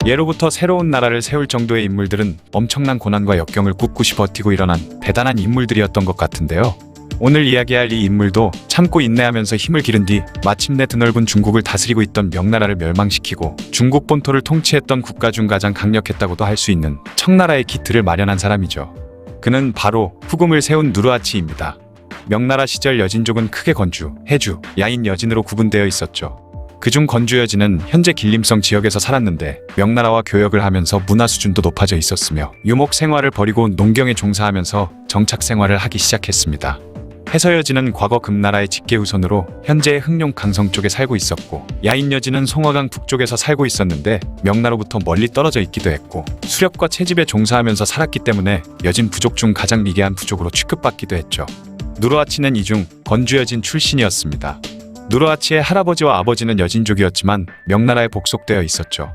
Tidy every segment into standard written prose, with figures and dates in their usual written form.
예로부터 새로운 나라를 세울 정도의 인물들은 엄청난 고난과 역경을 꿋꿋이 버티고 일어난 대단한 인물들이었던 것 같은데요. 오늘 이야기할 이 인물도 참고 인내하면서 힘을 기른 뒤 마침내 드넓은 중국을 다스리고 있던 명나라를 멸망시키고 중국 본토를 통치했던 국가 중 가장 강력했다고도 할 수 있는 청나라의 기틀을 마련한 사람이죠. 그는 바로 후금을 세운 누르하치입니다. 명나라 시절 여진족은 크게 건주, 해주, 야인 여진으로 구분되어 있었죠. 그중 건주 여진은 현재 길림성 지역에서 살았는데 명나라와 교역을 하면서 문화 수준도 높아져 있었으며 유목 생활을 버리고 농경에 종사하면서 정착 생활을 하기 시작했습니다. 해서 여진은 과거 금나라의 직계 후손으로 현재의 흥룡 강성 쪽에 살고 있었고, 야인 여진은 송화강 북쪽에서 살고 있었는데 명나라로부터 멀리 떨어져 있기도 했고 수렵과 채집에 종사하면서 살았기 때문에 여진 부족 중 가장 미개한 부족으로 취급받기도 했죠. 누르하치는 이중 건주 여진 출신이었습니다. 누르하치의 할아버지와 아버지는 여진족이었지만 명나라에 복속되어 있었죠.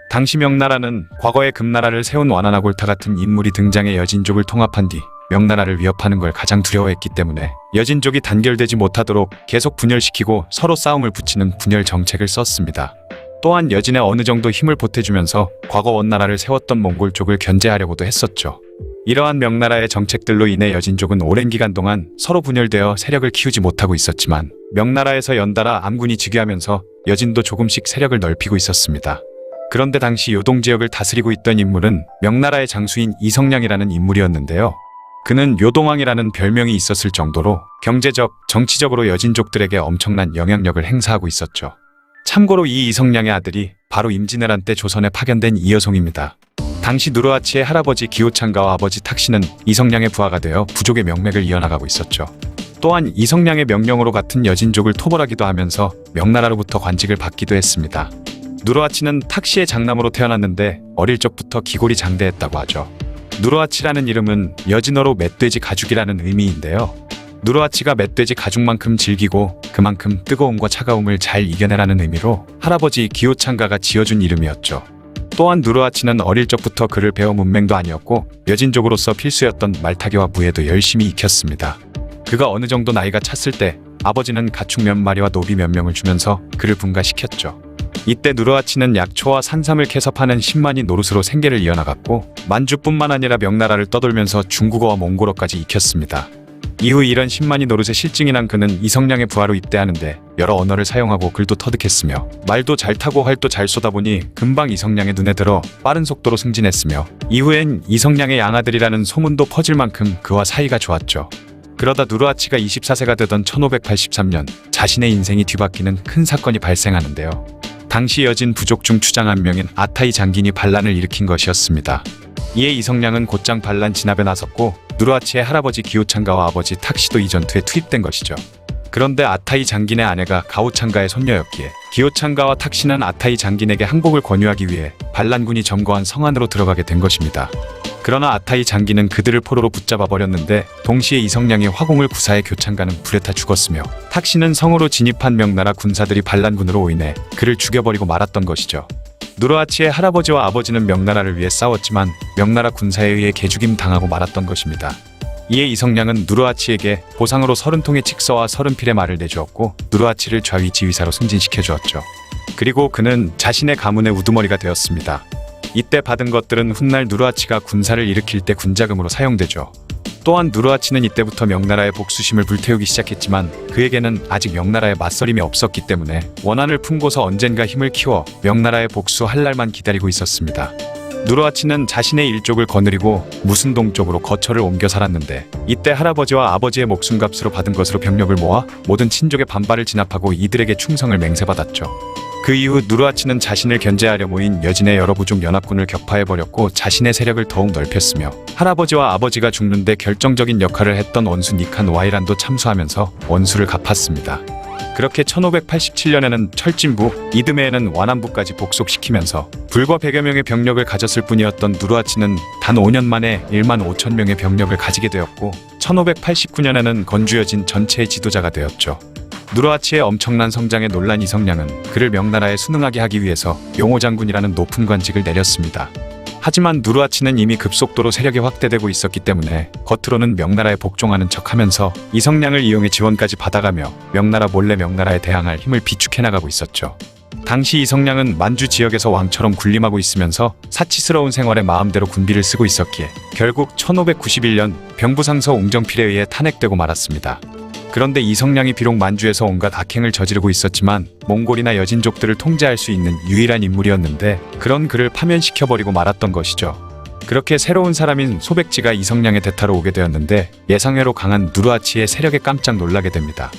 당시 명나라는 과거의 금나라를 세운 와나나 골타 같은 인물이 등장해 여진족을 통합한 뒤 명나라를 위협하는 걸 가장 두려워했기 때문에 여진족이 단결되지 못하도록 계속 분열시키고 서로 싸움을 붙이는 분열 정책을 썼습니다. 또한 여진에 어느 정도 힘을 보태주면서 과거 원나라를 세웠던 몽골족을 견제하려고도 했었죠. 이러한 명나라의 정책들로 인해 여진족은 오랜 기간 동안 서로 분열되어 세력을 키우지 못하고 있었지만 명나라에서 연달아 암군이 즉위하면서 여진도 조금씩 세력을 넓히고 있었습니다. 그런데 당시 요동 지역을 다스리고 있던 인물은 명나라의 장수인 이성량이라는 인물이었는데요. 그는 요동왕이라는 별명이 있었을 정도로 경제적, 정치적으로 여진족들에게 엄청난 영향력을 행사하고 있었죠. 참고로 이 이성량의 아들이 바로 임진왜란 때 조선에 파견된 이여송입니다. 당시 누르하치의 할아버지 기호찬가와 아버지 탁신은 이성량의 부하가 되어 부족의 명맥을 이어나가고 있었죠. 또한 이성량의 명령으로 같은 여진족을 토벌하기도 하면서 명나라로부터 관직을 받기도 했습니다. 누르하치는 탁시의 장남으로 태어났는데 어릴 적부터 기골이 장대했다고 하죠. 누르하치라는 이름은 여진어로 멧돼지 가죽이라는 의미인데요. 누르하치가 멧돼지 가죽만큼 질기고 그만큼 뜨거움과 차가움을 잘 이겨내라는 의미로 할아버지 기호찬가가 지어준 이름이었죠. 또한 누르하치는 어릴 적부터 글을 배워 문맹도 아니었고 여진족으로서 필수였던 말타기와 무예도 열심히 익혔습니다. 그가 어느 정도 나이가 찼을 때 아버지는 가축 몇 마리와 노비 몇 명을 주면서 그를 분가시켰죠. 이때 누르하치는 약초와 산삼을 캐서 파는 10만이 노릇으로 생계를 이어나갔고 만주뿐만 아니라 명나라를 떠돌면서 중국어와 몽골어까지 익혔습니다. 이후 이런 10만이 노릇의 실증이 난 그는 이성량의 부하로 입대하는데 여러 언어를 사용하고 글도 터득했으며 말도 잘 타고 활도 잘 쏘다보니 금방 이성량의 눈에 들어 빠른 속도로 승진했으며 이후엔 이성량의 양아들이라는 소문도 퍼질 만큼 그와 사이가 좋았죠. 그러다 누르하치가 24세가 되던 1583년 자신의 인생이 뒤바뀌는 큰 사건이 발생하는데요. 당시 여진 부족 중 추장 한 명인 아타이 장긴이 반란을 일으킨 것이었습니다. 이에 이성량은 곧장 반란 진압에 나섰고 누르하치의 할아버지 기호찬가와 아버지 탁시도 이 전투에 투입된 것이죠. 그런데 아타이 장긴의 아내가 가오찬가의 손녀였기에 기호찬가와 탁시는 아타이 장긴에게 항복을 권유하기 위해 반란군이 점거한 성안으로 들어가게 된 것입니다. 그러나 아타이 장긴은 그들을 포로로 붙잡아 버렸는데 동시에 이성량의 화공을 구사해 교찬가는 불에 타 죽었으며 탁시는 성으로 진입한 명나라 군사들이 반란군으로 오인해 그를 죽여버리고 말았던 것이죠. 누르하치의 할아버지와 아버지는 명나라를 위해 싸웠지만 명나라 군사에 의해 개죽임 당하고 말았던 것입니다. 이에 이성량은 누르하치에게 보상으로 30통의 칙서와 30필의 말을 내주었고 누르하치를 좌위 지휘사로 승진시켜주었죠. 그리고 그는 자신의 가문의 우두머리가 되었습니다. 이때 받은 것들은 훗날 누르하치가 군사를 일으킬 때 군자금으로 사용되죠. 또한 누르하치는 이때부터 명나라의 복수심을 불태우기 시작했지만 그에게는 아직 명나라의 맞서림이 없었기 때문에 원한을 품고서 언젠가 힘을 키워 명나라의 복수할 날만 기다리고 있었습니다. 누르하치는 자신의 일족을 거느리고 무슨동 쪽으로 거처를 옮겨 살았는데 이때 할아버지와 아버지의 목숨값으로 받은 것으로 병력을 모아 모든 친족의 반발을 진압하고 이들에게 충성을 맹세받았죠. 그 이후 누르하치는 자신을 견제하려 모인 여진의 여러 부족 연합군을 격파해버렸고 자신의 세력을 더욱 넓혔으며 할아버지와 아버지가 죽는데 결정적인 역할을 했던 원수 니칸 와이란도 참수하면서 원수를 갚았습니다. 그렇게 1587년에는 철진부, 이듬해에는 와남부까지 복속시키면서 불과 100여 명의 병력을 가졌을 뿐이었던 누르하치는 단 5년 만에 1만 5천 명의 병력을 가지게 되었고 1589년에는 건주여진 전체의 지도자가 되었죠. 누르하치의 엄청난 성장에 놀란 이성량은 그를 명나라에 순응하게 하기 위해서 용호장군이라는 높은 관직을 내렸습니다. 하지만 누르하치는 이미 급속도로 세력이 확대되고 있었기 때문에 겉으로는 명나라에 복종하는 척하면서 이성량을 이용해 지원까지 받아가며 명나라 몰래 명나라에 대항할 힘을 비축해 나가고 있었죠. 당시 이성량은 만주 지역에서 왕처럼 군림하고 있으면서 사치스러운 생활에 마음대로 군비를 쓰고 있었기에 결국 1591년 병부상서 옹정필에 의해 탄핵되고 말았습니다. 그런데 이성량이 비록 만주에서 온갖 악행을 저지르고 있었지만 몽골이나 여진족들을 통제할 수 있는 유일한 인물이었는데 그런 그를 파면시켜버리고 말았던 것이죠. 그렇게 새로운 사람인 소백지가 이성량의 대타로 오게 되었는데 예상외로 강한 누르하치의 세력에 깜짝 놀라게 됩니다.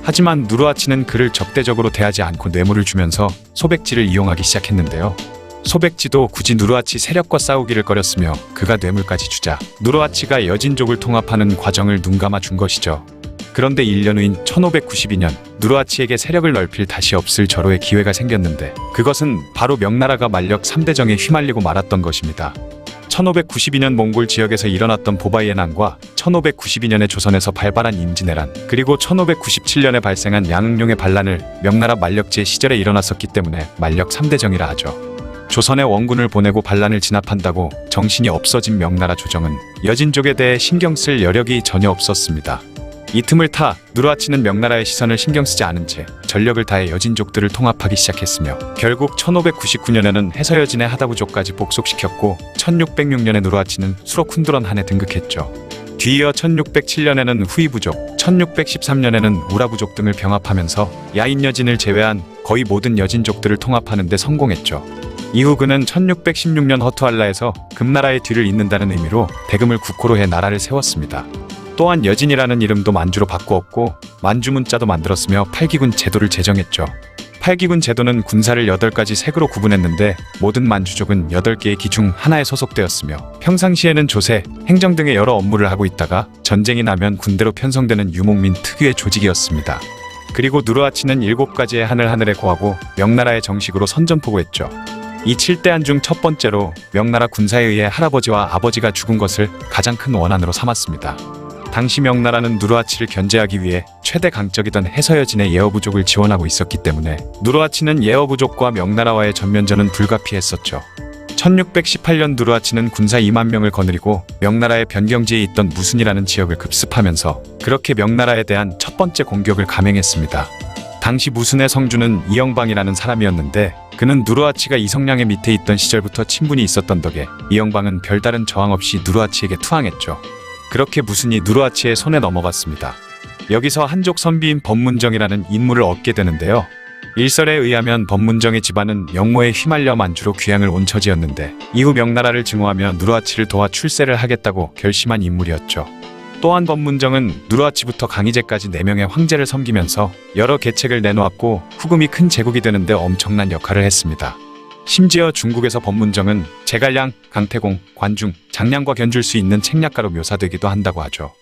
하지만 누르하치는 그를 적대적으로 대하지 않고 뇌물을 주면서 소백지를 이용하기 시작했는데요. 소백지도 굳이 누르하치 세력과 싸우기를 꺼렸으며 그가 뇌물까지 주자 누르하치가 여진족을 통합하는 과정을 눈감아 준 것이죠. 그런데 1년 후인 1592년 누르하치에게 세력을 넓힐 다시 없을 절호의 기회가 생겼는데 그것은 바로 명나라가 만력 3대정에 휘말리고 말았던 것입니다. 1592년 몽골 지역에서 일어났던 보바이의 난과 1592년에 조선에서 발발한 임진왜란 그리고 1597년에 발생한 양응룡의 반란을 명나라 만력제 시절에 일어났었기 때문에 만력 3대정이라 하죠. 조선에 원군을 보내고 반란을 진압한다고 정신이 없어진 명나라 조정은 여진족에 대해 신경 쓸 여력이 전혀 없었습니다. 이 틈을 타 누르하치는 명나라의 시선을 신경 쓰지 않은 채 전력을 다해 여진족들을 통합하기 시작했으며 결국 1599년에는 해서여진의 하다부족까지 복속시켰고 1606년에 누르하치는 수로쿤두런 한에 등극했죠. 뒤이어 1607년에는 후이부족, 1613년에는 우라부족 등을 병합하면서 야인여진을 제외한 거의 모든 여진족들을 통합하는 데 성공했죠. 이후 그는 1616년 허투알라에서 금나라의 뒤를 잇는다는 의미로 대금을 국호로 해 나라를 세웠습니다. 또한 여진이라는 이름도 만주로 바꾸었고 만주문자도 만들었으며 팔기군 제도를 제정했죠. 팔기군 제도는 군사를 8가지 색으로 구분했는데 모든 만주족은 8개의 기 중 하나에 소속되었으며 평상시에는 조세, 행정 등의 여러 업무를 하고 있다가 전쟁이 나면 군대로 편성되는 유목민 특유의 조직이었습니다. 그리고 누르하치는 7가지의 하늘에 고하고 명나라의 정식으로 선전포고했죠. 이 7대안 중 첫 번째로 명나라 군사에 의해 할아버지와 아버지가 죽은 것을 가장 큰 원한으로 삼았습니다. 당시 명나라는 누르하치를 견제하기 위해 최대 강적이던 해서여진의 예어부족을 지원하고 있었기 때문에 누르하치는 예어부족과 명나라와의 전면전은 불가피했었죠. 1618년 누르하치는 군사 2만 명을 거느리고 명나라의 변경지에 있던 무순이라는 지역을 급습하면서 그렇게 명나라에 대한 첫 번째 공격을 감행했습니다. 당시 무순의 성주는 이영방이라는 사람이었는데 그는 누르하치가 이성량의 밑에 있던 시절부터 친분이 있었던 덕에 이영방은 별다른 저항 없이 누르하치에게 투항했죠. 그렇게 무순이 누르하치의 손에 넘어갔습니다. 여기서 한족 선비인 법문정이라는 인물을 얻게 되는데요. 일설에 의하면 법문정의 집안은 영모에 휘말려 만주로 귀향을 온 처지였는데 이후 명나라를 증오하며 누르하치를 도와 출세를 하겠다고 결심한 인물이었죠. 또한 법문정은 누르하치부터 강희제까지 4명의 황제를 섬기면서 여러 계책을 내놓았고 후금이 큰 제국이 되는데 엄청난 역할을 했습니다. 심지어 중국에서 법문정은 제갈량, 강태공, 관중, 장량과 견줄 수 있는 책략가로 묘사되기도 한다고 하죠.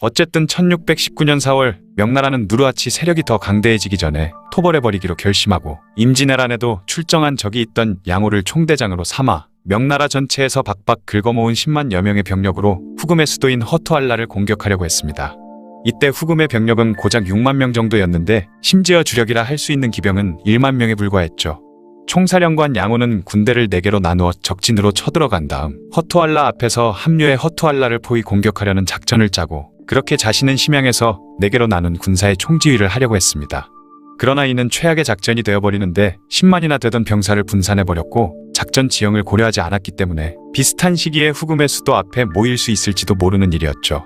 어쨌든 1619년 4월 명나라는 누르하치 세력이 더 강대해지기 전에 토벌해버리기로 결심하고 임진왜란에도 출정한 적이 있던 양호를 총대장으로 삼아 명나라 전체에서 박박 긁어모은 10만여 명의 병력으로 후금의 수도인 허투알라를 공격하려고 했습니다. 이때 후금의 병력은 고작 6만 명 정도였는데 심지어 주력이라 할 수 있는 기병은 1만 명에 불과했죠. 총사령관 양호는 군대를 4개로 나누어 적진으로 쳐들어간 다음 허투알라 앞에서 합류해 허투알라를 포위 공격하려는 작전을 짜고 그렇게 자신은 심양에서 4개로 나눈 군사의 총지휘를 하려고 했습니다. 그러나 이는 최악의 작전이 되어버리는데 10만이나 되던 병사를 분산해버렸고 작전 지형을 고려하지 않았기 때문에 비슷한 시기에 후금의 수도 앞에 모일 수 있을지도 모르는 일이었죠.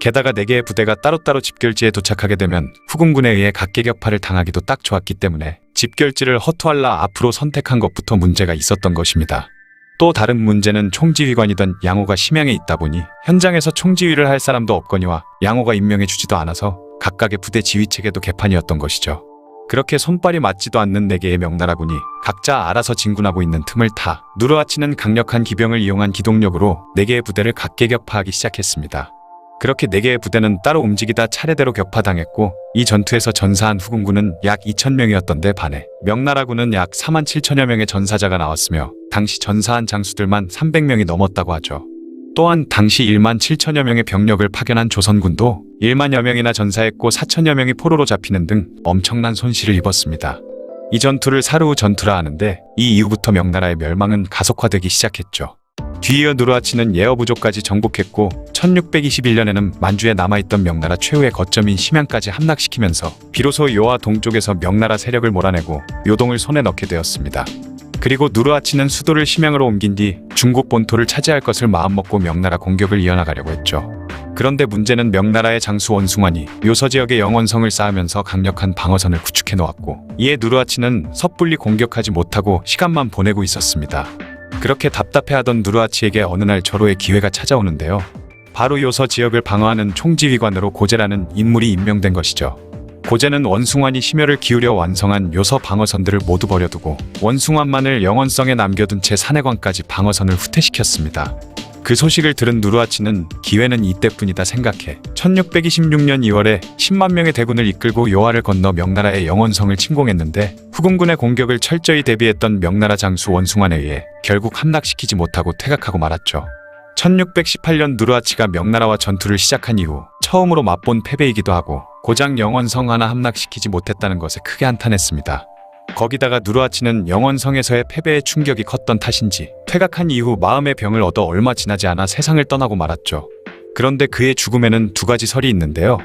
게다가 4개의 부대가 따로따로 집결지에 도착하게 되면 후금군에 의해 각계격파를 당하기도 딱 좋았기 때문에 집결지를 허투알라 앞으로 선택한 것부터 문제가 있었던 것입니다. 또 다른 문제는 총지휘관이던 양호가 심양에 있다 보니 현장에서 총지휘를 할 사람도 없거니와 양호가 임명해 주지도 않아서 각각의 부대 지휘체계도 개판이었던 것이죠. 그렇게 손발이 맞지도 않는 4개의 명나라군이 각자 알아서 진군하고 있는 틈을 타 누르하치는 강력한 기병을 이용한 기동력으로 4개의 부대를 각계격파하기 시작했습니다. 그렇게 4개의 부대는 따로 움직이다 차례대로 격파당했고 이 전투에서 전사한 후금군은 약 2,000명이었던데 반해 명나라군은 약 4만 7천여 명의 전사자가 나왔으며 당시 전사한 장수들만 300명이 넘었다고 하죠. 또한 당시 1만 7천여 명의 병력을 파견한 조선군도 1만여 명이나 전사했고 4천여 명이 포로로 잡히는 등 엄청난 손실을 입었습니다. 이 전투를 사르후 전투라 하는데 이 이후부터 명나라의 멸망은 가속화되기 시작했죠. 뒤이어 누르하치는 예어 부족까지 정복했고 1621년에는 만주에 남아있던 명나라 최후의 거점인 심양까지 함락시키면서 비로소 요하 동쪽에서 명나라 세력을 몰아내고 요동을 손에 넣게 되었습니다. 그리고 누르하치는 수도를 심양으로 옮긴 뒤 중국 본토를 차지할 것을 마음먹고 명나라 공격을 이어나가려고 했죠. 그런데 문제는 명나라의 장수 원숭환이 요서 지역에 영원성을 쌓으면서 강력한 방어선을 구축해 놓았고, 이에 누르하치는 섣불리 공격하지 못하고 시간만 보내고 있었습니다. 그렇게 답답해하던 누르하치에게 어느 날 절호의 기회가 찾아오는데요. 바로 요서 지역을 방어하는 총지휘관으로 고제라는 인물이 임명된 것이죠. 고제는 원숭환이 심혈을 기울여 완성한 요서 방어선들을 모두 버려두고 원숭환만을 영원성에 남겨둔 채 산해관까지 방어선을 후퇴시켰습니다. 그 소식을 들은 누르하치는 기회는 이때뿐이다 생각해 1626년 2월에 10만 명의 대군을 이끌고 요하를 건너 명나라의 영원성을 침공했는데, 후금군의 공격을 철저히 대비했던 명나라 장수 원숭환에 의해 결국 함락시키지 못하고 퇴각하고 말았죠. 1618년 누르하치가 명나라와 전투를 시작한 이후 처음으로 맛본 패배이기도 하고 고작 영원성 하나 함락시키지 못했다는 것에 크게 한탄했습니다. 거기다가 누르하치는 영원성에서의 패배의 충격이 컸던 탓인지 퇴각한 이후 마음의 병을 얻어 얼마 지나지 않아 세상을 떠나고 말았죠. 그런데 그의 죽음에는 두 가지 설이 있는데요.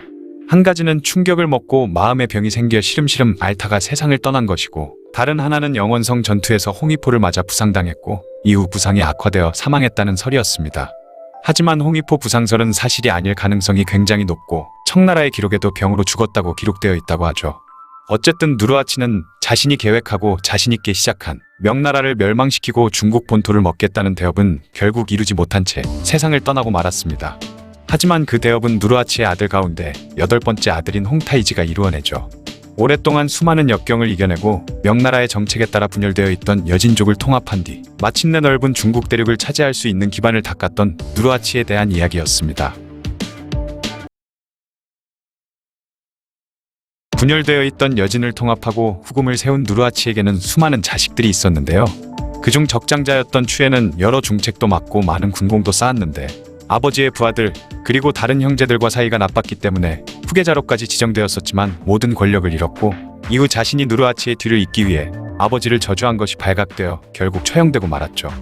한 가지는 충격을 먹고 마음의 병이 생겨 시름시름 앓다가 세상을 떠난 것이고, 다른 하나는 영원성 전투에서 홍위포를 맞아 부상당했고 이후 부상이 악화되어 사망했다는 설이었습니다. 하지만 홍위포 부상설은 사실이 아닐 가능성이 굉장히 높고 청나라의 기록에도 병으로 죽었다고 기록되어 있다고 하죠. 어쨌든 누르하치는 자신이 계획하고 자신있게 시작한 명나라를 멸망시키고 중국 본토를 먹겠다는 대업은 결국 이루지 못한 채 세상을 떠나고 말았습니다. 하지만 그 대업은 누르하치의 아들 가운데 8번째 아들인 홍타이지가 이루어내죠. 오랫동안 수많은 역경을 이겨내고 명나라의 정책에 따라 분열되어 있던 여진족을 통합한 뒤 마침내 넓은 중국 대륙을 차지할 수 있는 기반을 닦았던 누르하치에 대한 이야기였습니다. 분열되어 있던 여진을 통합하고 후금을 세운 누르하치에게는 수많은 자식들이 있었는데요. 그중 적장자였던 추에는 여러 중책도 맡고 많은 군공도 쌓았는데, 아버지의 부하들 그리고 다른 형제들과 사이가 나빴기 때문에 후계자로까지 지정되었었지만 모든 권력을 잃었고, 이후 자신이 누르하치의 뒤를 잇기 위해 아버지를 저주한 것이 발각되어 결국 처형되고 말았죠.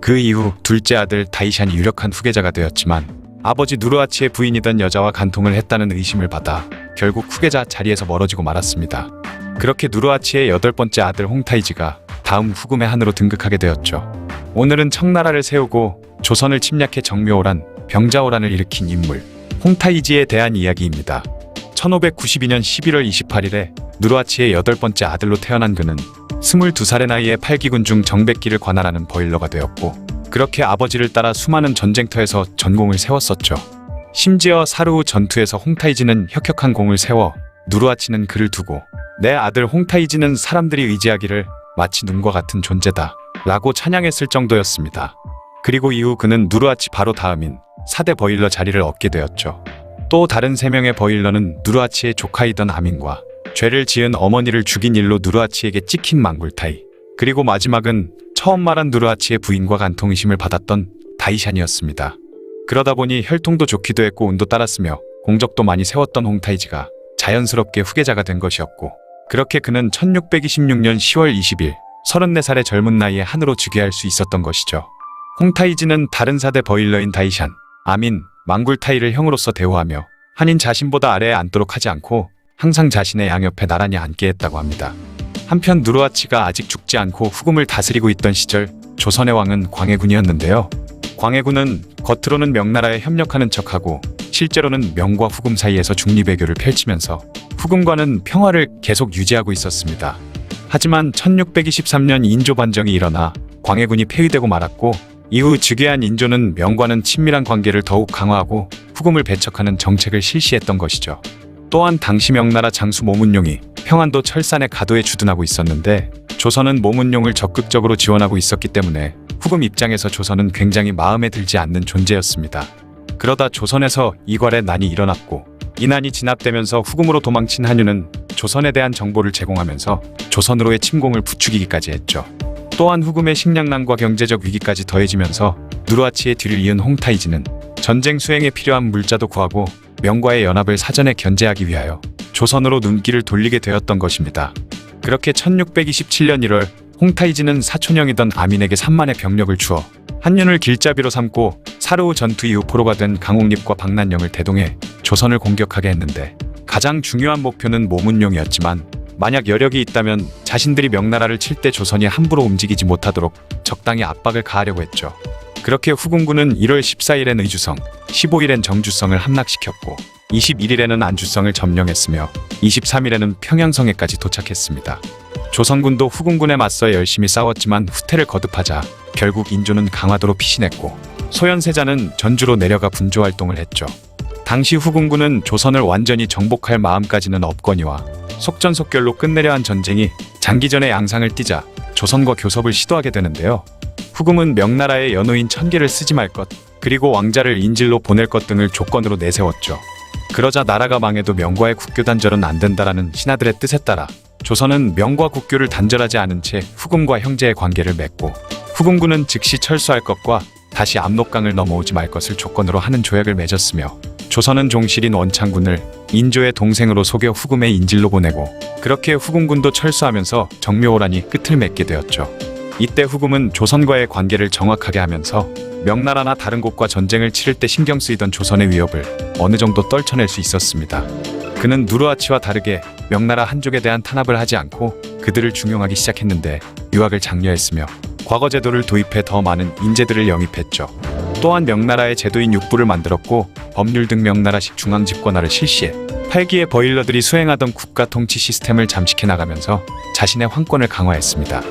그 이후 둘째 아들 다이샨이 유력한 후계자가 되었지만 아버지 누르하치의 부인이던 여자와 간통을 했다는 의심을 받아 결국 후계자 자리에서 멀어지고 말았습니다. 그렇게 누르하치의 8번째 아들 홍타이지가 다음 후금의 한으로 등극하게 되었죠. 오늘은 청나라를 세우고 조선을 침략해 정묘호란, 병자호란을 일으킨 인물 홍타이지에 대한 이야기입니다. 1592년 11월 28일에 누르하치의 8번째 아들로 태어난 그는 22살의 나이에 8기군 중 정백기를 관할하는 버일러가 되었고, 그렇게 아버지를 따라 수많은 전쟁터에서 전공을 세웠었죠. 심지어 사르후 전투에서 홍타이지는 혁혁한 공을 세워 누르하치는 그를 두고 내 아들 홍타이지는 사람들이 의지하기를 마치 눈과 같은 존재다 라고 찬양했을 정도였습니다. 그리고 이후 그는 누르하치 바로 다음인 4대 버일러 자리를 얻게 되었죠. 또 다른 3명의 버일러는 누르하치의 조카이던 아민과 죄를 지은 어머니를 죽인 일로 누르하치에게 찍힌 망굴타이, 그리고 마지막은 처음 말한 누르하치의 부인과 간통 의심을 받았던 다이샨이었습니다. 그러다 보니 혈통도 좋기도 했고 운도 따랐으며 공적도 많이 세웠던 홍타이지가 자연스럽게 후계자가 된 것이었고, 그렇게 그는 1626년 10월 20일 34살의 젊은 나이에 한으로 즉위할 수 있었던 것이죠. 홍타이지는 다른 4대 버일러인 다이샨, 아민, 망굴타이를 형으로서 대우하며 한인 자신보다 아래에 앉도록 하지 않고 항상 자신의 양옆에 나란히 앉게 했다고 합니다. 한편 누르하치가 아직 죽지 않고 후금을 다스리고 있던 시절 조선의 왕은 광해군이었는데요. 광해군은 겉으로는 명나라에 협력하는 척하고 실제로는 명과 후금 사이에서 중립외교를 펼치면서 후금과는 평화를 계속 유지하고 있었습니다. 하지만 1623년 인조 반정이 일어나 광해군이 폐위되고 말았고, 이후 즉위한 인조는 명과는 친밀한 관계를 더욱 강화하고 후금을 배척하는 정책을 실시했던 것이죠. 또한 당시 명나라 장수 모문용이 평안도 철산의 가도에 주둔하고 있었는데, 조선은 모문용을 적극적으로 지원하고 있었기 때문에 후금 입장에서 조선은 굉장히 마음에 들지 않는 존재였습니다. 그러다 조선에서 이괄의 난이 일어났고, 이 난이 진압되면서 후금으로 도망친 한유는 조선에 대한 정보를 제공하면서 조선으로의 침공을 부추기기까지 했죠. 또한 후금의 식량난과 경제적 위기까지 더해지면서 누르하치의 뒤를 이은 홍타이지는 전쟁 수행에 필요한 물자도 구하고 명과의 연합을 사전에 견제하기 위하여 조선으로 눈길을 돌리게 되었던 것입니다. 그렇게 1627년 1월 홍타이지는 사촌형이던 아민에게 3만의 병력을 주어 한윤을 길잡이로 삼고 사르후 전투 이후 포로가 된 강옥립과 박난영을 대동해 조선을 공격하게 했는데, 가장 중요한 목표는 모문룡이었지만 만약 여력이 있다면 자신들이 명나라를 칠 때 조선이 함부로 움직이지 못하도록 적당히 압박을 가하려고 했죠. 그렇게 후궁군은 1월 14일엔 의주성, 15일엔 정주성을 함락시켰고 21일에는 안주성을 점령했으며 23일에는 평양성에까지 도착했습니다. 조선군도 후궁군에 맞서 열심히 싸웠지만 후퇴를 거듭하자 결국 인조는 강화도로 피신했고 소현세자는 전주로 내려가 분조활동을 했죠. 당시 후궁군은 조선을 완전히 정복할 마음까지는 없거니와 속전속결로 끝내려 한 전쟁이 장기전의 양상을 띠자 조선과 교섭을 시도하게 되는데요. 후금은 명나라의 연호인 1000개를 쓰지 말 것, 그리고 왕자를 인질로 보낼 것 등을 조건으로 내세웠죠. 그러자 나라가 망해도 명과의 국교 단절은 안 된다라는 신하들의 뜻에 따라 조선은 명과 국교를 단절하지 않은 채 후금과 형제의 관계를 맺고, 후금군은 즉시 철수할 것과 다시 압록강을 넘어오지 말 것을 조건으로 하는 조약을 맺었으며, 조선은 종실인 원창군을 인조의 동생으로 속여 후금의 인질로 보내고, 그렇게 후금군도 철수하면서 정묘호란이 끝을 맺게 되었죠. 이때 후금은 조선과의 관계를 정확하게 하면서 명나라나 다른 곳과 전쟁을 치를 때 신경 쓰이던 조선의 위협을 어느 정도 떨쳐낼 수 있었습니다. 그는 누르하치와 다르게 명나라 한족에 대한 탄압을 하지 않고 그들을 중용하기 시작했는데, 유학을 장려했으며 과거 제도를 도입해 더 많은 인재들을 영입했죠. 또한 명나라의 제도인 육부를 만들었고 법률 등 명나라식 중앙집권화를 실시해 8기의 버일러들이 수행하던 국가 통치 시스템을 잠식해 나가면서 자신의 황권을 강화했습니다.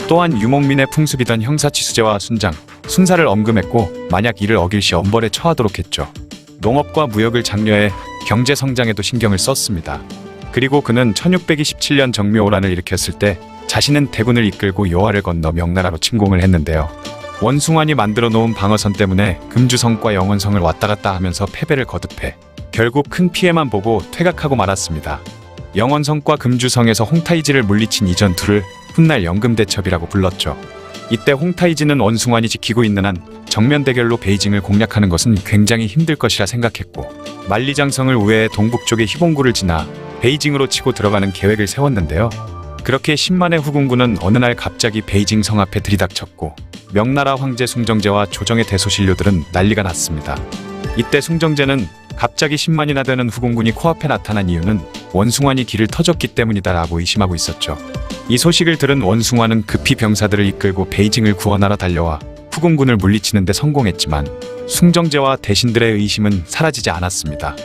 또한 유목민의 풍습이던 형사치수제와 순장, 순사를 엄금했고 만약 이를 어길 시 엄벌에 처하도록 했죠. 농업과 무역을 장려해 경제 성장에도 신경을 썼습니다. 그리고 그는 1627년 정묘호란을 일으켰을 때 자신은 대군을 이끌고 여화를 건너 명나라로 침공을 했는데요. 원숭환이 만들어 놓은 방어선 때문에 금주성과 영원성을 왔다 갔다 하면서 패배를 거듭해 결국 큰 피해만 보고 퇴각하고 말았습니다. 영원성과 금주성에서 홍타이지를 물리친 이 전투를 훗날 영금대첩이라고 불렀죠. 이때 홍타이지는 원숭환이 지키고 있는 한 정면 대결로 베이징을 공략하는 것은 굉장히 힘들 것이라 생각했고, 만리장성을 우회해 동북쪽의 희봉구를 지나 베이징으로 치고 들어가는 계획을 세웠는데요. 그렇게 10만의 후궁군은 어느 날 갑자기 베이징 성 앞에 들이닥쳤고 명나라 황제 숭정제와 조정의 대소신료들은 난리가 났습니다. 이때 숭정제는 갑자기 10만이나 되는 후궁군이 코앞에 나타난 이유는 원숭환이 길을 터졌기 때문이다라고 의심하고 있었죠. 이 소식을 들은 원숭환은 급히 병사들을 이끌고 베이징을 구원하러 달려와 후궁군을 물리치는 데 성공했지만 숭정제와 대신들의 의심은 사라지지 않았습니다.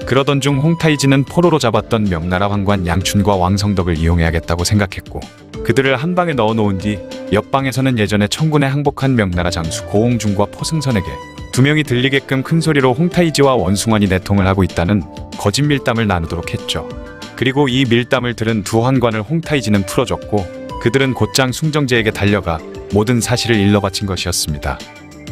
그러던 중 홍타이지는 포로로 잡았던 명나라 황관 양춘과 왕성덕을 이용해야겠다고 생각했고, 그들을 한 방에 넣어놓은 뒤 옆방에서는 예전에 청군에 항복한 명나라 장수 고홍중과 포승선에게 두 명이 들리게끔 큰 소리로 홍타이지와 원숭환이 내통을 하고 있다는 거짓 밀담을 나누도록 했죠. 그리고 이 밀담을 들은 두 환관을 홍타이지는 풀어줬고 그들은 곧장 숭정제에게 달려가 모든 사실을 일러바친 것이었습니다.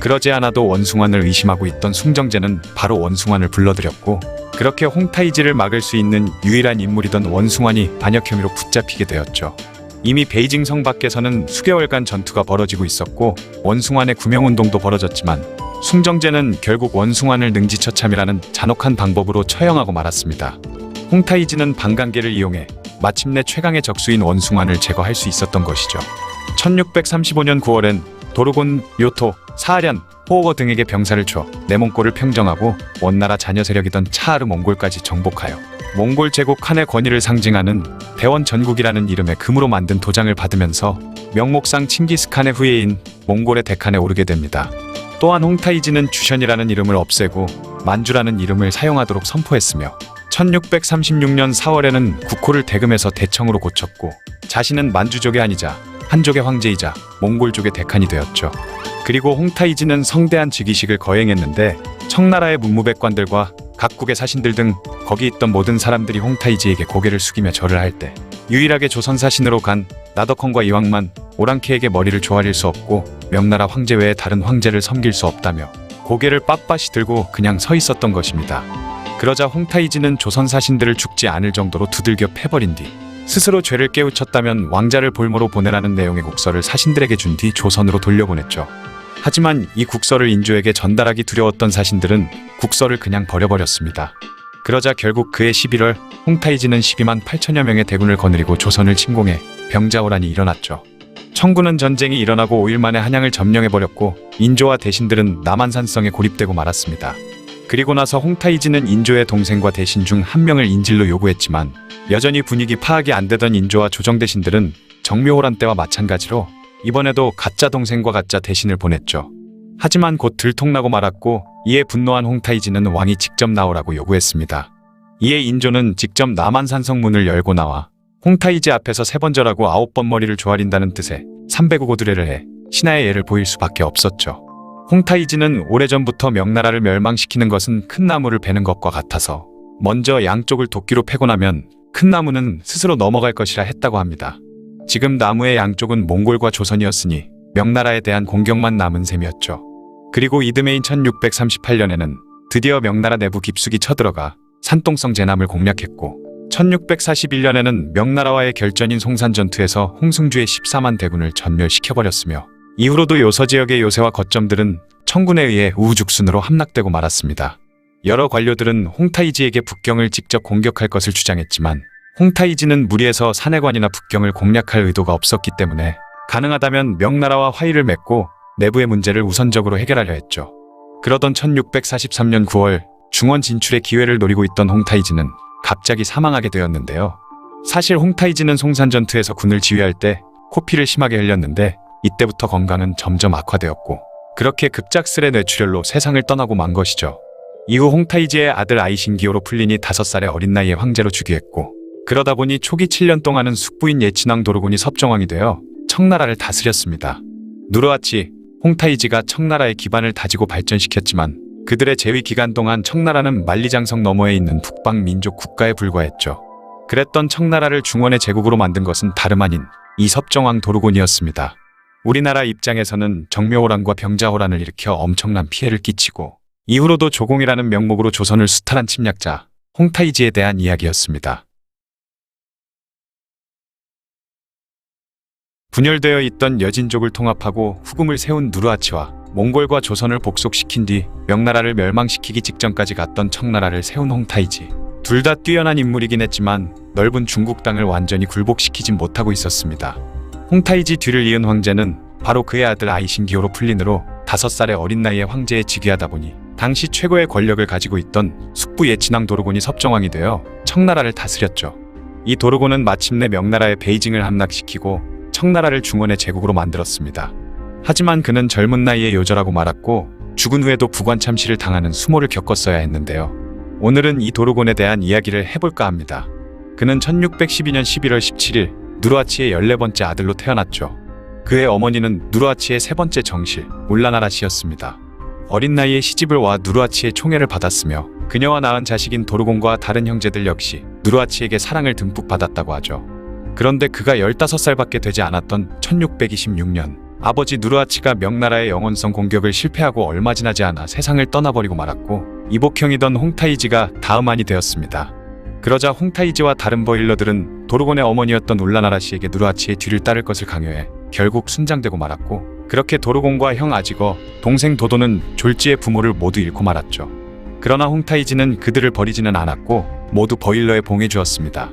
그러지 않아도 원숭환을 의심하고 있던 숭정제는 바로 원숭환을 불러들였고, 그렇게 홍타이지를 막을 수 있는 유일한 인물이던 원숭환이 반역 혐의로 붙잡히게 되었죠. 이미 베이징 성 밖에서는 수개월간 전투가 벌어지고 있었고 원숭환의 구명운동도 벌어졌지만 숭정제는 결국 원숭환을 능지처참이라는 잔혹한 방법으로 처형하고 말았습니다. 홍타이지는 방간계를 이용해 마침내 최강의 적수인 원숭환을 제거할 수 있었던 것이죠. 1635년 9월엔 도르곤, 요토, 사하련, 호오거 등에게 병사를 줘 내몽골을 평정하고 원나라 잔여 세력이던 차하르 몽골까지 정복하여 몽골 제국 칸의 권위를 상징하는 대원 전국이라는 이름의 금으로 만든 도장을 받으면서 명목상 칭기스칸의 후예인 몽골의 대칸에 오르게 됩니다. 또한 홍타이지는 주션이라는 이름을 없애고 만주라는 이름을 사용하도록 선포했으며 1636년 4월에는 국호를 대금에서 대청으로 고쳤고 자신은 만주족의 아니자 한족의 황제이자 몽골족의 대칸이 되었죠. 그리고 홍타이지는 성대한 즉위식을 거행했는데 청나라의 문무백관들과 각국의 사신들 등 거기 있던 모든 사람들이 홍타이지에게 고개를 숙이며 절을 할 때 유일하게 조선 사신으로 간 나덕헌과 이왕만 오랑캐에게 머리를 조아릴 수 없고 명나라 황제 외에 다른 황제를 섬길 수 없다며 고개를 빳빳이 들고 그냥 서 있었던 것입니다. 그러자 홍타이지는 조선 사신들을 죽지 않을 정도로 두들겨 패버린 뒤 스스로 죄를 깨우쳤다면 왕자를 볼모로 보내라는 내용의 국서를 사신들에게 준 뒤 조선으로 돌려보냈죠. 하지만 이 국서를 인조에게 전달하기 두려웠던 사신들은 국서를 그냥 버려버렸습니다. 그러자 결국 그해 11월 홍타이지는 12만 8천여 명의 대군을 거느리고 조선을 침공해 병자호란이 일어났죠. 청군은 전쟁이 일어나고 5일 만에 한양을 점령해버렸고 인조와 대신들은 남한산성에 고립되고 말았습니다. 그리고 나서 홍타이지는 인조의 동생과 대신 중 한 명을 인질로 요구했지만 여전히 분위기 파악이 안 되던 인조와 조정 대신들은 정묘호란 때와 마찬가지로 이번에도 가짜 동생과 가짜 대신을 보냈죠. 하지만 곧 들통나고 말았고 이에 분노한 홍타이지는 왕이 직접 나오라고 요구했습니다. 이에 인조는 직접 남한산성 문을 열고 나와 홍타이지 앞에서 3번 절하고 9번 머리를 조아린다는 뜻의 300오 해 신하의 예를 보일 수밖에 없었죠. 홍타이지는 오래전부터 명나라를 멸망시키는 것은 큰 나무를 베는 것과 같아서 먼저 양쪽을 도끼로 패고 나면 큰 나무는 스스로 넘어갈 것이라 했다고 합니다. 지금 나무의 양쪽은 몽골과 조선이었으니 명나라에 대한 공격만 남은 셈이었죠. 그리고 이듬해인 1638년에는 드디어 명나라 내부 깊숙이 쳐들어가 산동성 제남을 공략했고 1641년에는 명나라와의 결전인 송산전투에서 홍승주의 14만 대군을 전멸시켜버렸으며 이후로도 요서 지역의 요새와 거점들은 청군에 의해 우후죽순으로 함락되고 말았습니다. 여러 관료들은 홍타이지에게 북경을 직접 공격할 것을 주장했지만 홍타이지는 무리해서 산해관이나 북경을 공략할 의도가 없었기 때문에 가능하다면 명나라와 화의를 맺고 내부의 문제를 우선적으로 해결하려 했죠. 그러던 1643년 9월 중원 진출의 기회를 노리고 있던 홍타이지는 갑자기 사망하게 되었는데요. 사실 홍타이지는 송산전투에서 군을 지휘할 때 코피를 심하게 흘렸는데 이때부터 건강은 점점 악화되었고 그렇게 급작스레 뇌출혈로 세상을 떠나고 만 것이죠. 이후 홍타이지의 아들 아이신기호로 풀리니 5살의 어린 나이에 황제로 즉위했고 그러다 보니 초기 7년 동안은 숙부인 예친왕 도르곤이 섭정왕이 되어 청나라를 다스렸습니다. 누르하치, 홍타이지가 청나라의 기반을 다지고 발전시켰지만 그들의 재위 기간 동안 청나라는 만리장성 너머에 있는 북방 민족 국가에 불과했죠. 그랬던 청나라를 중원의 제국으로 만든 것은 다름 아닌 이 섭정왕 도르곤이었습니다. 우리나라 입장에서는 정묘호란과 병자호란을 일으켜 엄청난 피해를 끼치고 이후로도 조공이라는 명목으로 조선을 수탈한 침략자 홍타이지에 대한 이야기였습니다. 분열되어 있던 여진족을 통합하고 후금을 세운 누르하치와 몽골과 조선을 복속시킨 뒤 명나라를 멸망시키기 직전까지 갔던 청나라를 세운 홍타이지. 둘 다 뛰어난 인물이긴 했지만 넓은 중국 땅을 완전히 굴복시키진 못하고 있었습니다. 홍타이지 뒤를 이은 황제는 바로 그의 아들 아이신기호로 풀린으로 5살의 어린 나이에 황제에 즉위하다 보니 당시 최고의 권력을 가지고 있던 숙부 예친왕 도르곤이 섭정왕이 되어 청나라를 다스렸죠. 이 도르곤은 마침내 명나라의 베이징을 함락시키고 청나라를 중원의 제국으로 만들었습니다. 하지만 그는 젊은 나이에 요절하고 말았고 죽은 후에도 부관참시를 당하는 수모를 겪었어야 했는데요. 오늘은 이 도르곤에 대한 이야기를 해볼까 합니다. 그는 1612년 11월 17일 누르하치의 14번째 아들로 태어났죠. 그의 어머니는 누르하치의 3번째 정실, 울라나라 씨였습니다. 어린 나이에 시집을 와 누르하치의 총애를 받았으며 그녀와 낳은 자식인 도르곤과 다른 형제들 역시 누르하치에게 사랑을 듬뿍 받았다고 하죠. 그런데 그가 15살밖에 되지 않았던 1626년 아버지 누르하치가 명나라의 영원성 공격을 실패하고 얼마 지나지 않아 세상을 떠나버리고 말았고 이복형이던 홍타이지가 다음 안이 되었습니다. 그러자 홍타이지와 다른 버일러들은 도르곤의 어머니였던 울라나라 씨에게 누르하치의 뒤를 따를 것을 강요해 결국 순장되고 말았고 그렇게 도르곤과 형 아지거, 동생 도도는 졸지의 부모를 모두 잃고 말았죠. 그러나 홍타이지는 그들을 버리지는 않았고 모두 버일러에 봉해주었습니다.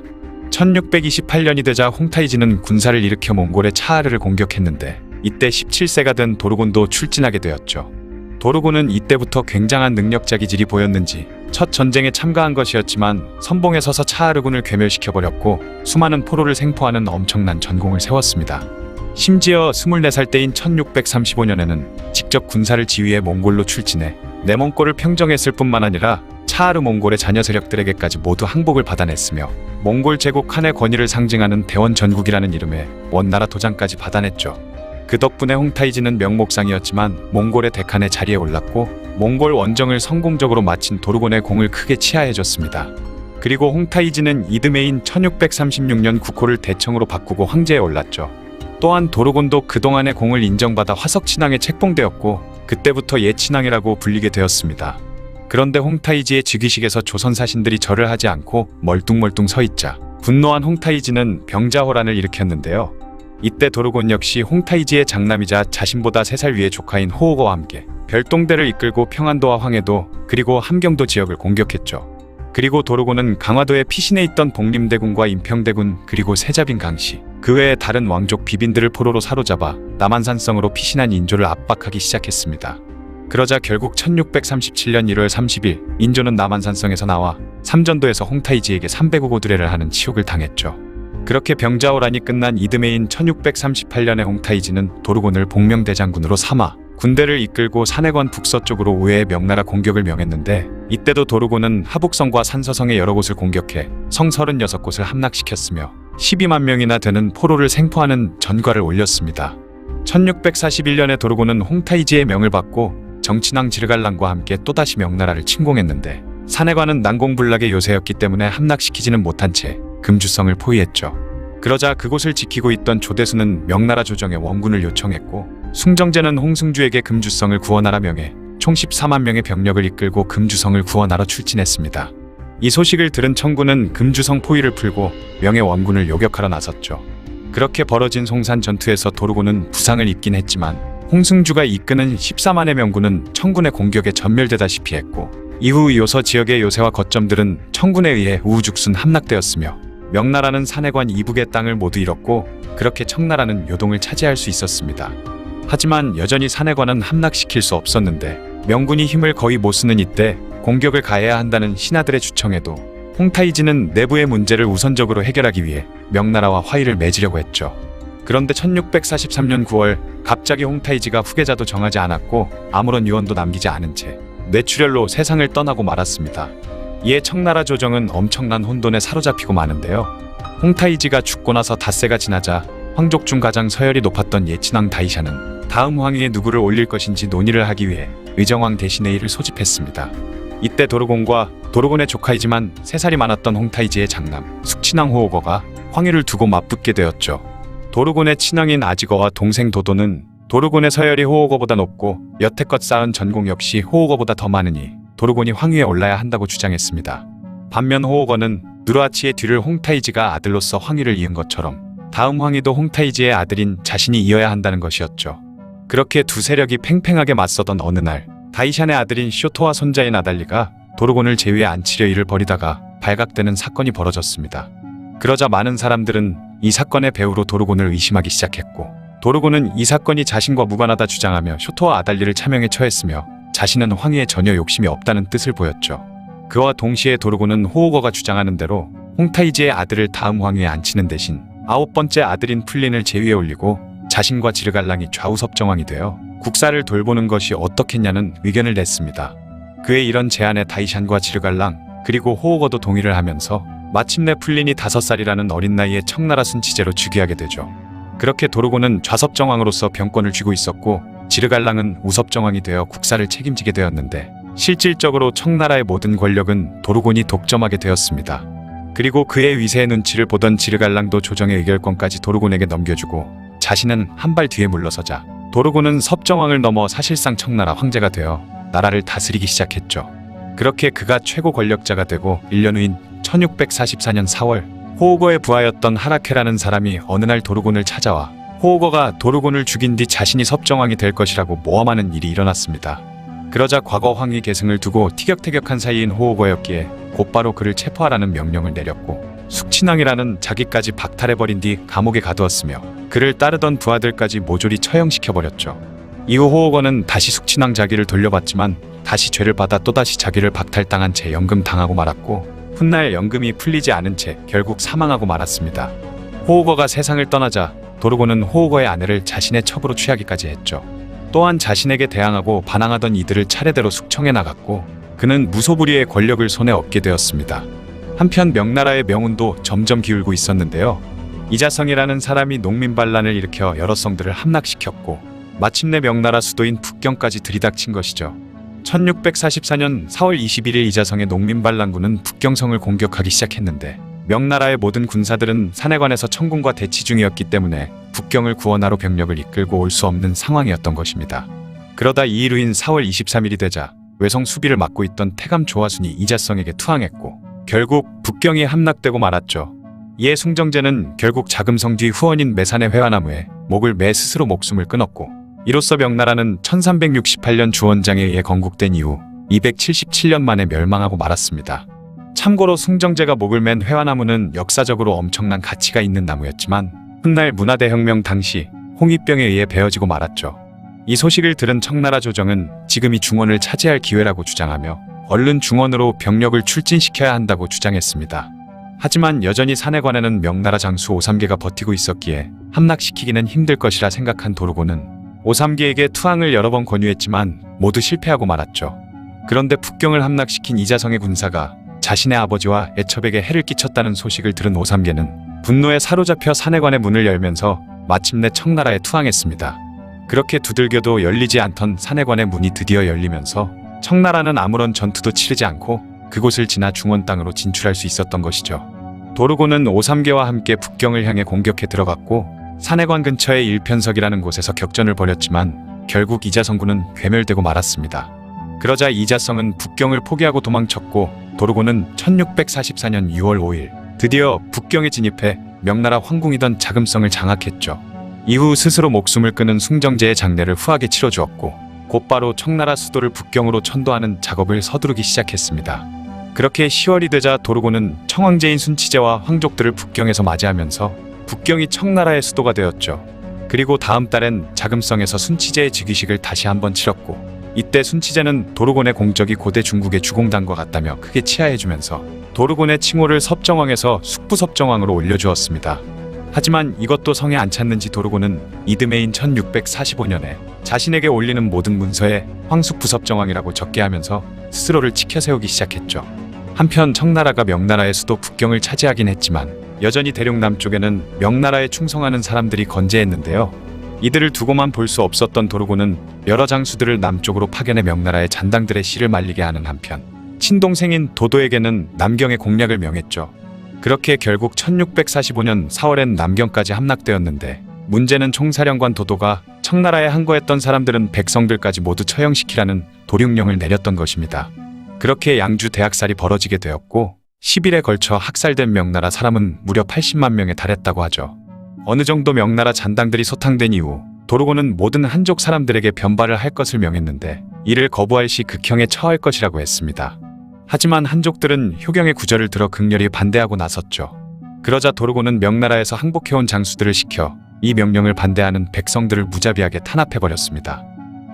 1628년이 되자 홍타이지는 군사를 일으켜 몽골의 차하르를 공격했는데 이때 17세가 된 도르곤도 출진하게 되었죠. 도르곤은 이때부터 굉장한 능력자 기질이 보였는지 첫 전쟁에 참가한 것이었지만 선봉에 서서 차하르군을 괴멸시켜버렸고 수많은 포로를 생포하는 엄청난 전공을 세웠습니다. 심지어 24살 때인 1635년에는 직접 군사를 지휘해 몽골로 출진해 내몽골을 평정했을 뿐만 아니라 차하르 몽골의 자녀 세력들에게까지 모두 항복을 받아냈으며 몽골 제국 칸의 권위를 상징하는 대원 전국이라는 이름의 원나라 도장까지 받아냈죠. 그 덕분에 홍타이지는 명목상이었지만 몽골의 대칸의 자리에 올랐고 몽골 원정을 성공적으로 마친 도르곤의 공을 크게 치하해줬습니다. 그리고 홍타이지는 이듬해인 1636년 국호를 대청으로 바꾸고 황제에 올랐죠. 또한 도르곤도 그동안의 공을 인정받아 화석친왕에 책봉되었고 그때부터 예친왕이라고 불리게 되었습니다. 그런데 홍타이지의 즉위식에서 조선 사신들이 절을 하지 않고 멀뚱멀뚱 서있자 분노한 홍타이지는 병자호란을 일으켰는데요. 이때 도르곤 역시 홍타이지의 장남이자 자신보다 3살 위의 조카인 호오거와 함께 별동대를 이끌고 평안도와 황해도 그리고 함경도 지역을 공격했죠. 그리고 도르고는 강화도에 피신해 있던 복림대군과 임평대군 그리고 세자빈 강씨 그 외에 다른 왕족 비빈들을 포로로 사로잡아 남한산성으로 피신한 인조를 압박하기 시작했습니다. 그러자 결국 1637년 1월 30일 인조는 남한산성에서 나와 삼전도에서 홍타이지에게 300억 오드레를 하는 치욕을 당했죠. 그렇게 병자호란이 끝난 이듬해인 1638년에 홍타이지는 도르곤을 복명대장군으로 삼아 군대를 이끌고 산해관 북서쪽으로 우회해 명나라 공격을 명했는데 이때도 도르곤은 하북성과 산서성의 여러 곳을 공격해 성 36곳을 함락시켰으며 12만 명이나 되는 포로를 생포하는 전과를 올렸습니다. 1641년에 도르곤은 홍타이지의 명을 받고 정친왕 지르갈랑과 함께 또다시 명나라를 침공했는데 산해관은 난공불락의 요새였기 때문에 함락시키지는 못한 채 금주성을 포위했죠. 그러자 그곳을 지키고 있던 조대수는 명나라 조정에 원군을 요청했고 숭정제는 홍승주에게 금주성을 구원하라 명해 총 14만 명의 병력을 이끌고 금주성을 구원하러 출진했습니다. 이 소식을 들은 청군은 금주성 포위를 풀고 명의 원군을 요격하러 나섰죠. 그렇게 벌어진 송산 전투에서 도르고는 부상을 입긴 했지만 홍승주가 이끄는 14만의 명군은 청군의 공격에 전멸되다시피 했고 이후 요서 지역의 요새와 거점들은 청군에 의해 우후죽순 함락되었으며 명나라는 산해관 이북의 땅을 모두 잃었고 그렇게 청나라는 요동을 차지할 수 있었습니다. 하지만 여전히 산해관은 함락시킬 수 없었는데 명군이 힘을 거의 못 쓰는 이때 공격을 가해야 한다는 신하들의 주청에도 홍타이지는 내부의 문제를 우선적으로 해결하기 위해 명나라와 화의를 맺으려고 했죠. 그런데 1643년 9월 갑자기 홍타이지가 후계자도 정하지 않았고 아무런 유언도 남기지 않은 채 뇌출혈로 세상을 떠나고 말았습니다. 이에 청나라 조정은 엄청난 혼돈에 사로잡히고 마는데요. 홍타이지가 죽고 나서 닷새가 지나자 황족 중 가장 서열이 높았던 예친왕 다이샤는 다음 왕위에 누구를 올릴 것인지 논의를 하기 위해 의정왕 대신회의를 소집했습니다. 이때 도르곤과 도르곤의 조카이지만 3살이 많았던 홍타이지의 장남 숙친왕 호오거가 황위를 두고 맞붙게 되었죠. 도르곤의 친왕인 아지거와 동생 도도는 도르곤의 서열이 호오거보다 높고 여태껏 쌓은 전공 역시 호오거보다 더 많으니 도르곤이 황위에 올라야 한다고 주장했습니다. 반면 호오거는 누르하치의 뒤를 홍타이지가 아들로서 황위를 이은 것처럼 다음 황위도 홍타이지의 아들인 자신이 이어야 한다는 것이었죠. 그렇게 두 세력이 팽팽하게 맞서던 어느 날 다이샨의 아들인 쇼토와 손자인 아달리가 도르곤을 제위에 앉히려 일을 벌이다가 발각되는 사건이 벌어졌습니다. 그러자 많은 사람들은 이 사건의 배후로 도르곤을 의심하기 시작했고 도르곤은 이 사건이 자신과 무관하다 주장하며 쇼토와 아달리를 차명에 처했으며 자신은 황위에 전혀 욕심이 없다는 뜻을 보였죠. 그와 동시에 도르곤은 호오거가 주장하는 대로 홍타이지의 아들을 다음 황위에 앉히는 대신 9번째 아들인 풀린을 제위에 올리고 자신과 지르갈랑이 좌우섭정왕이 되어 국사를 돌보는 것이 어떻겠냐는 의견을 냈습니다. 그의 이런 제안에 다이샨과 지르갈랑 그리고 호오거도 동의를 하면서 마침내 풀린이 5살이라는 어린 나이에 청나라 순치제로 즉위하게 되죠. 그렇게 도르곤은 좌섭정왕으로서 병권을 쥐고 있었고 지르갈랑은 우섭정왕이 되어 국사를 책임지게 되었는데 실질적으로 청나라의 모든 권력은 도르곤이 독점하게 되었습니다. 그리고 그의 위세의 눈치를 보던 지르갈랑도 조정의 의결권까지 도르곤에게 넘겨주고 자신은 한 발 뒤에 물러서자 도르곤은 섭정왕을 넘어 사실상 청나라 황제가 되어 나라를 다스리기 시작했죠. 그렇게 그가 최고 권력자가 되고 1년 후인 1644년 4월 호오거의 부하였던 하라케라는 사람이 어느 날 도르곤을 찾아와 호오거가 도르곤을 죽인 뒤 자신이 섭정왕이 될 것이라고 모함하는 일이 일어났습니다. 그러자 과거 황위 계승을 두고 티격태격한 사이인 호오거였기에 곧바로 그를 체포하라는 명령을 내렸고 숙친왕이라는 자기까지 박탈해버린 뒤 감옥에 가두었으며 그를 따르던 부하들까지 모조리 처형시켜버렸죠. 이후 호오거는 다시 숙친왕 자기를 돌려받지만 다시 죄를 받아 또다시 자기를 박탈당한 채 연금당하고 말았고 훗날 연금이 풀리지 않은 채 결국 사망하고 말았습니다. 호오거가 세상을 떠나자 도르곤은 호오거의 아내를 자신의 첩으로 취하기까지 했죠. 또한 자신에게 대항하고 반항하던 이들을 차례대로 숙청해 나갔고 그는 무소불위의 권력을 손에 얻게 되었습니다. 한편 명나라의 명운도 점점 기울고 있었는데요. 이자성이라는 사람이 농민반란을 일으켜 여러 성들을 함락시켰고 마침내 명나라 수도인 북경까지 들이닥친 것이죠. 1644년 4월 21일 이자성의 농민반란군은 북경성을 공격하기 시작했는데 명나라의 모든 군사들은 산해관에서 청군과 대치 중이었기 때문에 북경을 구원하러 병력을 이끌고 올 수 없는 상황이었던 것입니다. 그러다 2일 후인 4월 23일이 되자 외성 수비를 맡고 있던 태감 조화순이 이자성에게 투항했고 결국 북경이 함락되고 말았죠. 이에 숭정제는 결국 자금성 뒤 후원인 매산의 회화나무에 목을 매 스스로 목숨을 끊었고 이로써 명나라는 1368년 주원장에 의해 건국된 이후 277년 만에 멸망하고 말았습니다. 참고로 숭정제가 목을 맨 회화나무는 역사적으로 엄청난 가치가 있는 나무였지만 훗날 문화대혁명 당시 홍위병에 의해 베어지고 말았죠. 이 소식을 들은 청나라 조정은 지금이 중원을 차지할 기회라고 주장하며 얼른 중원으로 병력을 출진시켜야 한다고 주장했습니다. 하지만 여전히 산해관에는 명나라 장수 오삼계가 버티고 있었기에 함락시키기는 힘들 것이라 생각한 도르고는 오삼계에게 투항을 여러 번 권유했지만 모두 실패하고 말았죠. 그런데 북경을 함락시킨 이자성의 군사가 자신의 아버지와 애첩에게 해를 끼쳤다는 소식을 들은 오삼계는 분노에 사로잡혀 산해관의 문을 열면서 마침내 청나라에 투항했습니다. 그렇게 두들겨도 열리지 않던 산해관의 문이 드디어 열리면서 청나라는 아무런 전투도 치르지 않고 그곳을 지나 중원 땅으로 진출할 수 있었던 것이죠. 도르고는 오삼계와 함께 북경을 향해 공격해 들어갔고 산해관 근처의 일편석이라는 곳에서 격전을 벌였지만 결국 이자성군은 괴멸되고 말았습니다. 그러자 이자성은 북경을 포기하고 도망쳤고 도르고는 1644년 6월 5일 드디어 북경에 진입해 명나라 황궁이던 자금성을 장악했죠. 이후 스스로 목숨을 끊은 숭정제의 장례를 후하게 치러주었고 곧바로 청나라 수도를 북경으로 천도하는 작업을 서두르기 시작했습니다. 그렇게 10월이 되자 도르고는 청황제인 순치제와 황족들을 북경에서 맞이하면서 북경이 청나라의 수도가 되었죠. 그리고 다음 달엔 자금성에서 순치제의 즉위식을 다시 한번 치렀고 이때 순치제는 도르곤의 공적이 고대 중국의 주공단과 같다며 크게 치하해주면서 도르곤의 칭호를 섭정왕에서 숙부섭정왕으로 올려주었습니다. 하지만 이것도 성에 안 찼는지 도르곤은 이듬해인 1645년에 자신에게 올리는 모든 문서에 황숙부섭정왕이라고 적게 하면서 스스로를 치켜세우기 시작했죠. 한편 청나라가 명나라의 수도 북경을 차지하긴 했지만 여전히 대륙 남쪽에는 명나라에 충성하는 사람들이 건재했는데요. 이들을 두고만 볼 수 없었던 도르고는 여러 장수들을 남쪽으로 파견해 명나라의 잔당들의 씨를 말리게 하는 한편 친동생인 도도에게는 남경의 공략을 명했죠. 그렇게 결국 1645년 4월엔 남경까지 함락되었는데 문제는 총사령관 도도가 청나라에 항거했던 사람들은 백성들까지 모두 처형시키라는 도륙령을 내렸던 것입니다. 그렇게 양주 대학살이 벌어지게 되었고 10일에 걸쳐 학살된 명나라 사람은 무려 80만 명에 달했다고 하죠. 어느 정도 명나라 잔당들이 소탕된 이후 도르고는 모든 한족 사람들에게 변발을 할 것을 명했는데 이를 거부할 시 극형에 처할 것이라고 했습니다. 하지만 한족들은 효경의 구절을 들어 극렬히 반대하고 나섰죠. 그러자 도르고는 명나라에서 항복해온 장수들을 시켜 이 명령을 반대하는 백성들을 무자비하게 탄압해버렸습니다.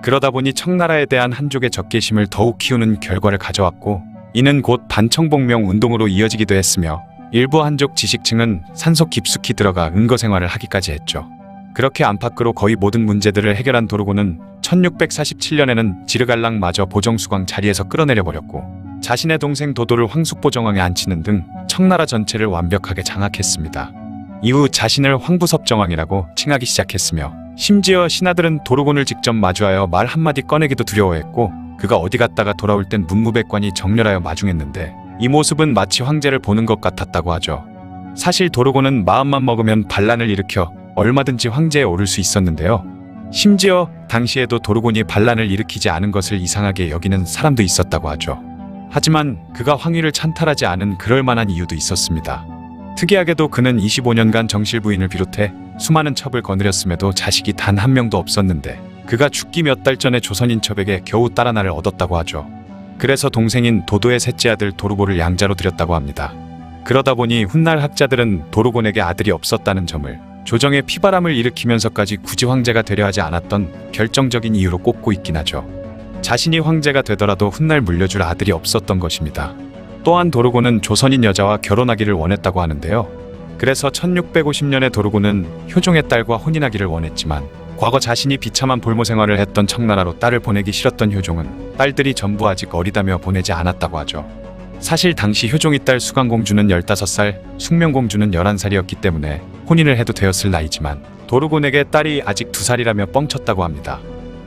그러다 보니 청나라에 대한 한족의 적개심을 더욱 키우는 결과를 가져왔고 이는 곧 반청복명 운동으로 이어지기도 했으며 일부 한족 지식층은 산속 깊숙이 들어가 은거생활을 하기까지 했죠. 그렇게 안팎으로 거의 모든 문제들을 해결한 도르고는 1647년에는 지르갈락마저 보정수광 자리에서 끌어내려버렸고 자신의 동생 도도를 황숙보정왕에 앉히는 등 청나라 전체를 완벽하게 장악했습니다. 이후 자신을 황부섭정왕이라고 칭하기 시작했으며 심지어 신하들은 도르곤을 직접 마주하여 말 한마디 꺼내기도 두려워했고 그가 어디 갔다가 돌아올 땐 문무백관이 정렬하여 마중했는데 이 모습은 마치 황제를 보는 것 같았다고 하죠. 사실 도르고는 마음만 먹으면 반란을 일으켜 얼마든지 황제에 오를 수 있었는데요. 심지어 당시에도 도르곤이 반란을 일으키지 않은 것을 이상하게 여기는 사람도 있었다고 하죠. 하지만 그가 황위를 찬탈하지 않은 그럴 만한 이유도 있었습니다. 특이하게도 그는 25년간 정실 부인을 비롯해 수많은 첩을 거느렸음에도 자식이 단 한 명도 없었는데 그가 죽기 몇 달 전에 조선인 첩에게 겨우 딸 하나를 얻었다고 하죠. 그래서 동생인 도도의 셋째 아들 도르고를 양자로 들였다고 합니다. 그러다 보니 훗날 학자들은 도르곤에게 아들이 없었다는 점을 조정의 피바람을 일으키면서까지 굳이 황제가 되려 하지 않았던 결정적인 이유로 꼽고 있긴 하죠. 자신이 황제가 되더라도 훗날 물려줄 아들이 없었던 것입니다. 또한 도르고는 조선인 여자와 결혼하기를 원했다고 하는데요. 그래서 1650년에 도르고는 효종의 딸과 혼인하기를 원했지만 과거 자신이 비참한 볼모 생활을 했던 청나라로 딸을 보내기 싫었던 효종은 딸들이 전부 아직 어리다며 보내지 않았다고 하죠. 사실 당시 효종의 딸 수강공주는 15살, 숙명공주는 11살이었기 때문에 혼인을 해도 되었을 나이지만 도르곤에게 딸이 아직 2살이라며 뻥쳤다고 합니다.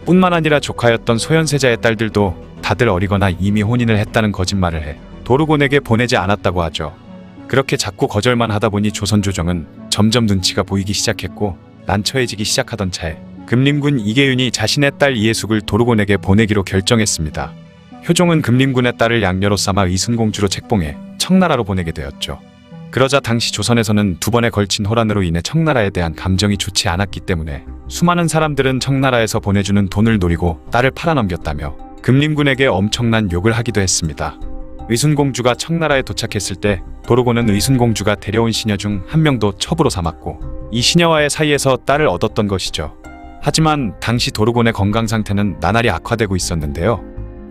뿐만 아니라 조카였던 소현세자의 딸들도 다들 어리거나 이미 혼인을 했다는 거짓말을 해 도르곤에게 보내지 않았다고 하죠. 그렇게 자꾸 거절만 하다 보니 조선조정은 점점 눈치가 보이기 시작했고 난처해지기 시작하던 차에 금림군 이계윤이 자신의 딸 이해숙을 도르곤에게 보내기로 결정했습니다. 효종은 금림군의 딸을 양녀로 삼아 의순공주로 책봉해 청나라로 보내게 되었죠. 그러자 당시 조선에서는 2번에 걸친 호란으로 인해 청나라에 대한 감정이 좋지 않았기 때문에 수많은 사람들은 청나라에서 보내주는 돈을 노리고 딸을 팔아넘겼다며 금림군에게 엄청난 욕을 하기도 했습니다. 의순공주가 청나라에 도착했을 때 도르고는 의순공주가 데려온 시녀 중 한 명도 첩으로 삼았고 이 시녀와의 사이에서 딸을 얻었던 것이죠. 하지만 당시 도르곤의 건강 상태는 나날이 악화되고 있었는데요.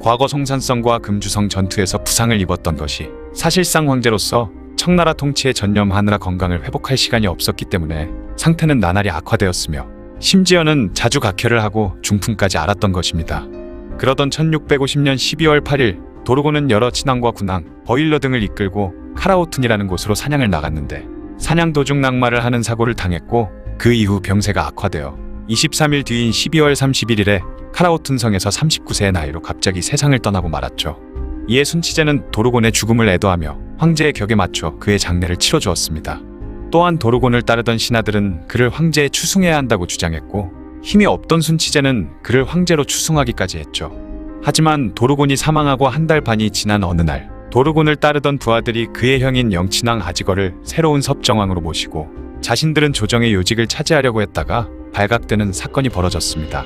과거 송산성과 금주성 전투에서 부상을 입었던 것이 사실상 황제로서 청나라 통치에 전념하느라 건강을 회복할 시간이 없었기 때문에 상태는 나날이 악화되었으며 심지어는 자주 각혈을 하고 중풍까지 앓았던 것입니다. 그러던 1650년 12월 8일 도르고는 여러 친왕과 군왕, 버일러 등을 이끌고 카라오툰이라는 곳으로 사냥을 나갔는데 사냥 도중 낙마를 하는 사고를 당했고 그 이후 병세가 악화되어 23일 뒤인 12월 31일에 카라오툰 성에서 39세의 나이로 갑자기 세상을 떠나고 말았죠. 이에 순치제는 도르곤의 죽음을 애도하며 황제의 격에 맞춰 그의 장례를 치러주었습니다. 또한 도르곤을 따르던 신하들은 그를 황제에 추승해야 한다고 주장했고 힘이 없던 순치제는 그를 황제로 추승하기까지 했죠. 하지만 도르곤이 사망하고 한 달 반이 지난 어느 날 도르곤을 따르던 부하들이 그의 형인 영친왕 아지거를 새로운 섭정왕으로 모시고 자신들은 조정의 요직을 차지하려고 했다가 발각되는 사건이 벌어졌습니다.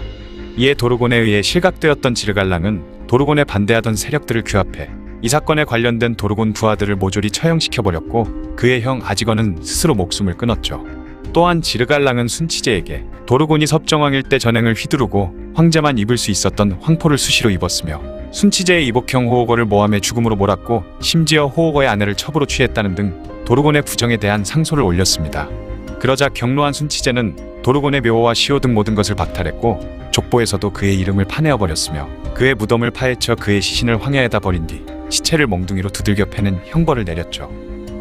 이에 도르곤에 의해 실각되었던 지르갈랑은 도르곤에 반대하던 세력들을 규합해 이 사건에 관련된 도르곤 부하들을 모조리 처형시켜버렸고 그의 형 아지거는 스스로 목숨을 끊었죠. 또한 지르갈랑은 순치제에게 도르곤이 섭정왕일 때 전행을 휘두르고 황제만 입을 수 있었던 황포를 수시로 입었으며 순치제의 이복형 호오거를 모함해 죽음으로 몰았고 심지어 호오거의 아내를 첩으로 취했다는 등 도르곤의 부정에 대한 상소를 올렸습니다. 그러자 격노한 순치제는 도르곤의 묘호와 시호 등 모든 것을 박탈했고 족보에서도 그의 이름을 파내어버렸으며 그의 무덤을 파헤쳐 그의 시신을 황야에다 버린 뒤 시체를 몽둥이로 두들겨 패는 형벌을 내렸죠.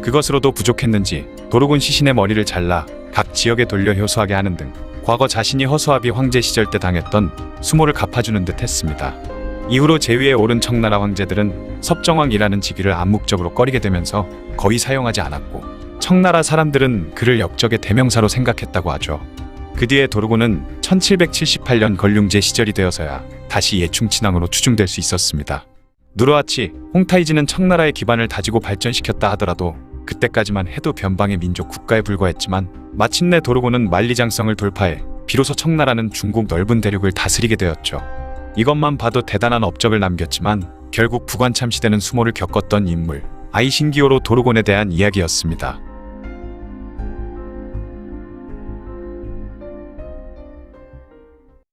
그것으로도 부족했는지 도르곤 시신의 머리를 잘라 각 지역에 돌려 효수하게 하는 등 과거 자신이 허수아비 황제 시절 때 당했던 수모를 갚아주는 듯 했습니다. 이후로 제위에 오른 청나라 황제들은 섭정왕이라는 직위를 암묵적으로 꺼리게 되면서 거의 사용하지 않았고 청나라 사람들은 그를 역적의 대명사로 생각했다고 하죠. 그 뒤에 도르곤은 1778년 걸륭제 시절이 되어서야 다시 예충친왕으로 추중될 수 있었습니다. 누르하치, 홍타이지는 청나라의 기반을 다지고 발전시켰다 하더라도 그때까지만 해도 변방의 민족 국가에 불과했지만 마침내 도르곤은 만리장성을 돌파해 비로소 청나라는 중국 넓은 대륙을 다스리게 되었죠. 이것만 봐도 대단한 업적을 남겼지만 결국 부관참시되는 수모를 겪었던 인물 아이신기호로 도르곤에 대한 이야기였습니다.